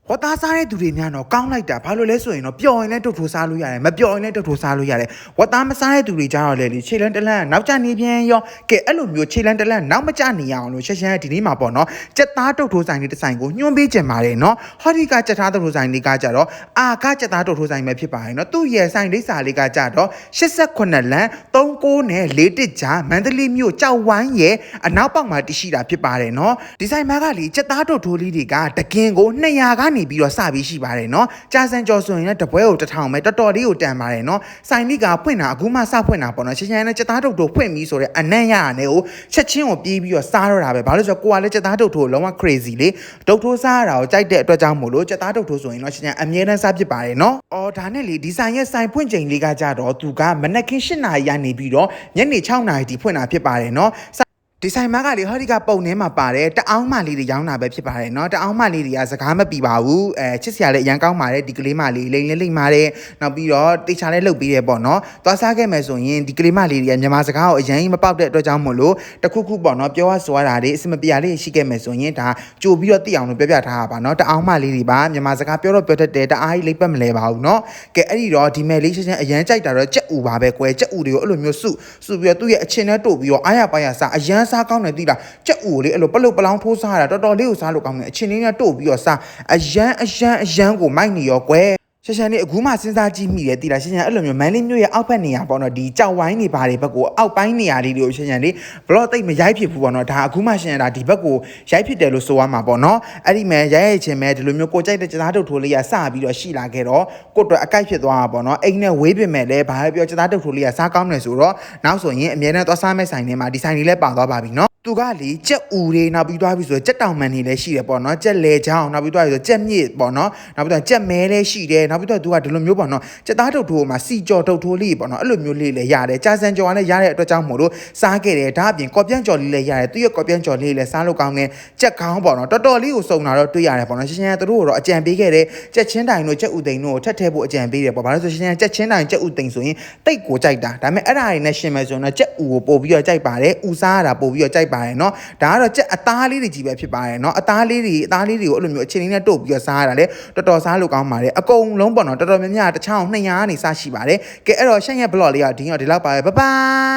ဝတ်သားစားတဲ့သူတွေများတော့ကောင်းလိုက်တာဘာလို့လဲဆိုရင်တော့ပျော်ရင်လည်းတုတ်ထိုးစားလို့ရတယ်မပျော်ရင်လည်းတုတ်ထိုးစားလို့ရတယ်ဝတ်သားမစားတဲ့သူတွေကြတော့လေခြေလန်းတလန်းနောက်ကျနေပြန်ရောကဲအဲ့လိုမျိုးခြေလန်းတလန်းနောက်မကျနေရအောင်လို့ရှက်ရှက်ဒီနေ့မှာပေါ့နော်စက်သားတုတ်ထိုးဆိုင်လေးတစ်ဆိုင်ကိုညွှန်းပေးကြပါတယ်နော်ဟောဒီကစက်သားတုတ်ထိုးဆိုင်လေးကကြတော့အာကစက်သားတုတ်ထိုးဆိုင်ပဲဖြစ်ပါတယ်နော်သူ့ရဲ့ဆိုင်လိပ်စာလေးကကြတော့88လမ်း39နဲ့41ကြားမန္တလေးမြို့ကြောက်ဝိုင်းရဲ့အနောက်ပေါက်မှာတရှိတာဖြစ်ပါတယ်နော်ဒီဆိုင်မှာကလေစက်သားတုတ်ထိုးလေးတွေကတကင်ကို200ကနေပြီးတော့စပြီးရှိပါတယ်နော်ကြာစံကြော်ဆိုရင်လည်းတပွဲကို1000ပဲတော်တော်လေးကိုတန်ပါတယ်နော်ဆိုင်လေးကဖွင့်တာအခုမှစဖွင့်တာပေါ့နော်ရှင်းရှင်းနဲ့စက်သားတုတ်ထိုးဖွင့်ပြီးဆိုတဲ့အနံ့ရရနဲ့ကိုချက်ချင်းကိုပြေးပြီးတော့စားတော့တာပဲဘာလို့ဆိုတော့ကိုကလည်းစက်သားတုတ်ထိုးလုံးဝ crazy လေတုတ်ထိုးစားရတာကိုကြိုက်တဲ့အတွက်ကြောင့်မို့လို့စက်သားတုတ်ထိုးဆိုရင်တော့ရှင်းရှင်းအမြဲတမ်းစားဖြစ်ပါတယ်နော်အော်ဒါနဲ့လေဒီဆိုင်ရဲ့ဆိုင်ဖွင့်ချိန်လေးကကြတော့သူကမနက်ခင်း8:00 နာရီရနေပြီးတော့ညနေ6:00 နာရီထိဖွင့်တာဖြစ်ပါတယ်နော်ဒီဆိုင်မှာကလေဟောဒီကပုံထဲမှာပါတယ်တအောင်းမလေးတွေရောင်းတာပဲဖြစ်ပါတယ်เนาะတအောင်းမလေးတွေကစကားမပြပါဘူးချစ်စရာလည်းအရန်ကောင်းပါတယ်ဒီကလေးမလေးလိမ့်လိမ့်ပါတယ်နောက်ပြီးတော့တေချာလည်းလှုပ်ပြီးတယ်ပေါ့เนาะသွားစားခဲ့မယ်ဆိုရင်ဒီကလေးမလေးတွေကမြန်မာစကားကိုအရင်မပေါက်တဲ့အတွက်ကြောင့်မို့လို့တခုခုပေါ့เนาะပြောရဆိုရတာတွေအစမပြလေးရှိခဲ့မယ်ဆိုရင်ဒါကြိုပြီးတော့သိအောင်လို့ပြောပြထားတာပါเนาะတအောင်းမလေးတွေပါမြန်မာစကားပြောတော့ပြောတတ်တယ်တအားကြီးလိမ့်ပတ်မလဲပါဘူးเนาะကဲအဲ့ဒီတော့ဒီမဲ့လေးချင်းအရန်ကြိုက်တာတော့ကြက်ဥပါပဲကွယ်ကြက်ဥတွေကိုအဲ့လိုမျိုးစုပြီးတော့သူ့ရဲ့အချင်းနဲ့တို့ပြီးတော့အားရပါရစားအရန်စားကောင်းတယ်သိလားကြက်ဥကိုလေအဲ့လိုပလုတ်ပလောင်းထိုးစားရတာတော်တော်လေးကိုစားလို့ကောင်းတယ်အချင်းလေးနဲ့တို့ပြီးတော့စားအရန်ကိုမိုက်နေရောကွယ်ရှန်လေးအခုမှစဉ်းစားကြည့်မိတယ်တိလားရှန်အဲ့လိုမျိုးမန်လေးမျိုးရဲ့အောက်ဘက်နေရာပေါ့နော်ဒီကြောက်ဝိုင်းနေပါတွေဘက်ကိုအောက်ပိုင်းနေရာလေးတွေကိုရှန်လေးဘလော့တိတ်မရိုက်ဖြစ်ဘူးပေါ့နော်ဒါအခုမှရှန်ဒါဒီဘက်ကိုရိုက်ဖြစ်တယ်လို့ဆိုရမှာပေါ့နော်အဲ့ဒီမဲ့ရိုက်ချင်းမဲ့ဒီလိုမျိုးကိုကြိုက်တဲ့စသားတုတ်ထိုးလေးကစပြီးတော့ရှိလာခဲ့တော့ကိုအတွက်အကိုက်ဖြစ်သွားတာပေါ့နော်အိမ်နဲ့ဝေးပင်မဲ့လဲဘာပဲပြောစသားတုတ်ထိုးလေးကစားကောင်းတယ်ဆိုတော့နောက်ဆိုရင်အမြဲတမ်းသွားစားမဲ့ဆိုင်တွေမှာဒီဆိုင်လေးလည်းပါသွားပါပြီနော်သူကလေကြက်ဥတွေနောက်ပြီးသွားပြီဆိုတော့ကြက်တောင်မှန်တွေလည်းရှိတယ်ပေါ့နော်ကြက်လေချောင်းနောက်ပြီးသွားပြီဆိုကြက်မြစ်ပေါ့နော်နောက်ပြီးတော့ကြက်မဲလည်းရှိတယ်နောက်ပြီးတော့သူကဒီလိုမျိုးပေါ့နော်ကြက်သားတုတ်ထိုးမှာစီကြော်တုတ်ထိုးလေးပေါ့နော်အဲ့လိုမျိုးလေးလည်းရတယ်ကြာစံကြော်ကလည်းရတဲ့အတွက်ကြောင့်မို့လို့စားခဲ့တယ်ဒါအပြင်ကော်ပြန်ကြော်လေးလည်းရတယ်သူရဲ့ကော်ပြန်ကြော်လေးလည်းစားလို့ကောင်းတယ်ကြက်ခေါင်းပေါ့နော်တော်တော်လေးကိုစုံတာတော့တွေ့ရတယ်ပေါ့နော်ရှင်းရှင်းသူတို့ကတော့အကြံပေးခဲ့တယ်ကြက်ချင်းတိုင်တို့ကြက်ဥသိန်းတို့ကိုထပ်ထည့်ဖို့အကြံပေးတယ်ပေါ့ဘာလို့ဆိုရှင်းရှင်းကြက်ချင်းတိုင်ကြက်ဥသိန်းဆိုရင်တိတ်ကိုကြိုက်တာဒါပေမဲ့အဲ့ဒါတွေနဲ့ရှင်မယ်ဆိုရင်တော့ကြက်ဥကိုပို့ပြီးတော့ကြိုက်ပါတယ်ဥစားရတာပို့ပြီးတော့ကြိုက်ပါတယ်နော်ဒါကတော့ကြက်အသားလေးတွေကြီးပဲဖြစ်ပါတယ်เนาะအသားလေးတွေကိုအဲ့လိုမျိုးအချင်းလေးနဲ့တို့ပြီးတော့စားရတာလေတော်တော်စားလို့ကောင်းပါတယ်အကုန်လုံးပေါ့နော်တော်တော်များများ1200ကနေစရှိပါတယ်ကဲအဲ့တော့ရှင့်ရဲ့ blog လေးကဒီလောက်ပါပဲဘိုင်